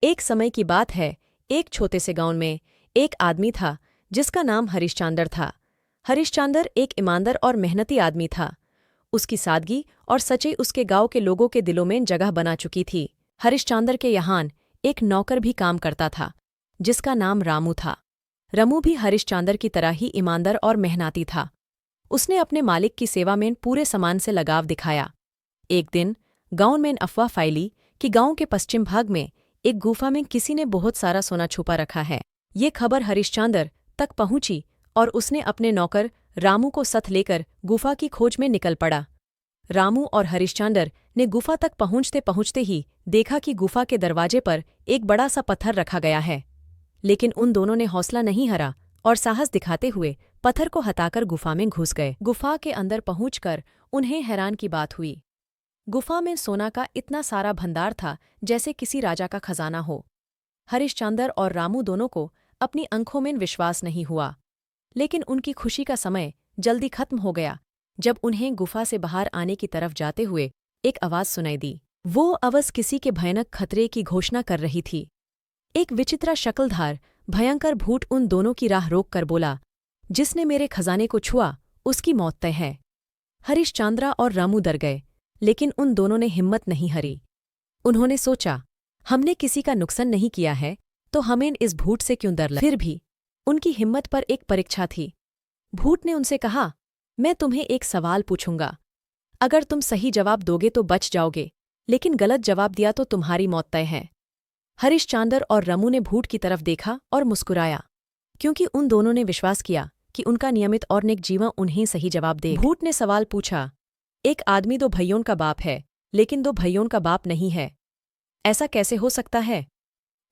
एक समय की बात है। एक छोटे से गांव में एक आदमी था जिसका नाम हरिश्चांदर था। हरिश्चांदर एक ईमानदार और मेहनती आदमी था। उसकी सादगी और सच्चाई उसके गांव के लोगों के दिलों में जगह बना चुकी थी। हरिश्चांदर के यहाँ एक नौकर भी काम करता था जिसका नाम रामू था। रामू भी हरिश्चांदर की तरह ही ईमानदार और मेहनती था। उसने अपने मालिक की सेवा में पूरे सामान से लगाव दिखाया। एक दिन गांव में अफवाह फैली कि गांव के पश्चिम भाग में एक गुफा में किसी ने बहुत सारा सोना छुपा रखा है। ये खबर हरिश्चांदर तक पहुंची और उसने अपने नौकर रामू को साथ लेकर गुफा की खोज में निकल पड़ा। रामू और हरिश्चांदर ने गुफा तक पहुंचते पहुंचते ही देखा कि गुफा के दरवाजे पर एक बड़ा सा पत्थर रखा गया है। लेकिन उन दोनों ने हौसला नहीं हारा और साहस दिखाते हुए पत्थर को हटाकर गुफा में घुस गए। गुफा के अंदर पहुंचकर उन्हें हैरान की बात हुई। गुफा में सोना का इतना सारा भंडार था जैसे किसी राजा का खजाना हो। हरिश्चांदर और रामू दोनों को अपनी आंखों में विश्वास नहीं हुआ। लेकिन उनकी खुशी का समय जल्दी खत्म हो गया जब उन्हें गुफा से बाहर आने की तरफ जाते हुए एक आवाज सुनाई दी। वो आवाज किसी के भयानक खतरे की घोषणा कर रही थी। एक विचित्र शक्लधार भयंकर भूत उन दोनों की राह रोक कर बोला, जिसने मेरे खजाने को छुआ उसकी मौत तय है। हरिश्चांद्र और रामू डर गए, लेकिन उन दोनों ने हिम्मत नहीं हारी। उन्होंने सोचा, हमने किसी का नुकसान नहीं किया है तो हमें इस भूत से क्यों डर लगे। फिर भी उनकी हिम्मत पर एक परीक्षा थी। भूत ने उनसे कहा, मैं तुम्हें एक सवाल पूछूंगा। अगर तुम सही जवाब दोगे तो बच जाओगे, लेकिन गलत जवाब दिया तो तुम्हारी मौत तय है। हरिश्चांदर और रामू ने भूत की तरफ देखा और मुस्कुराया, क्योंकि उन दोनों ने विश्वास किया कि उनका नियमित और नेक जीवन उन्हें सही जवाब दे। भूत ने सवाल पूछा, एक आदमी 2 भाइयों का बाप है, लेकिन 2 भाइयों का बाप नहीं है। ऐसा कैसे हो सकता है?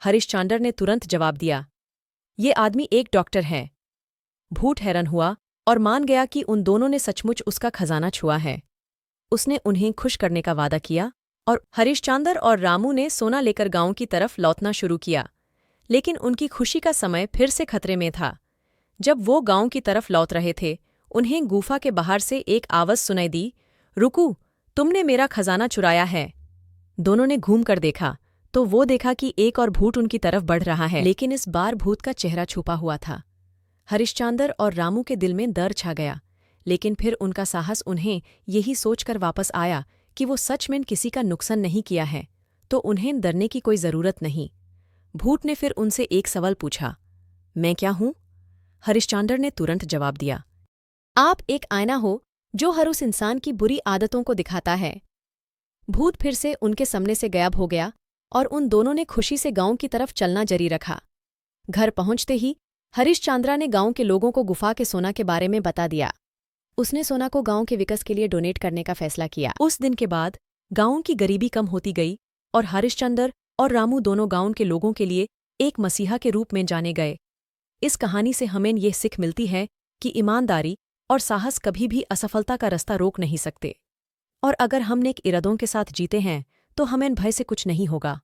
हरिश्चांदर ने तुरंत जवाब दिया, ये आदमी एक डॉक्टर है। भूत हैरान हुआ और मान गया कि उन दोनों ने सचमुच उसका खजाना छुआ है। उसने उन्हें खुश करने का वादा किया और हरिश्चांदर और रामू ने सोना लेकर गांव की तरफ लौटना शुरू किया। लेकिन उनकी खुशी का समय फिर से खतरे में था। जब वो गांव की तरफ लौट रहे थे, उन्हें गुफा के बाहर से एक आवाज सुनाई दी, रुको, तुमने मेरा खजाना चुराया है। दोनों ने घूम कर देखा तो वो देखा कि एक और भूत उनकी तरफ बढ़ रहा है, लेकिन इस बार भूत का चेहरा छुपा हुआ था। हरिश्चांदर और रामू के दिल में डर छा गया, लेकिन फिर उनका साहस उन्हें यही सोचकर वापस आया कि वो सच में किसी का नुकसान नहीं किया है, तो उन्हें डरने की कोई जरूरत नहीं। भूत ने फिर उनसे एक सवाल पूछा, मैं क्या हूं? हरिश्चांदर ने तुरंत जवाब दिया, आप एक आईना हो जो हर उस इंसान की बुरी आदतों को दिखाता है। भूत फिर से उनके सामने से गायब हो गया और उन दोनों ने खुशी से गांव की तरफ चलना जारी रखा। घर पहुंचते ही हरिश्चांद्र ने गांव के लोगों को गुफा के सोना के बारे में बता दिया। उसने सोना को गांव के विकास के लिए डोनेट करने का फैसला किया। उस दिन के बाद गांव की गरीबी कम होती गई और हरिश्चंद्र और रामू दोनों गांव के लोगों के लिए एक मसीहा के रूप में जाने गए। इस कहानी से हमें यह सीख मिलती है कि ईमानदारी और साहस कभी भी असफलता का रास्ता रोक नहीं सकते, और अगर हम नेक इरादों के साथ जीते हैं तो हमें भय से कुछ नहीं होगा।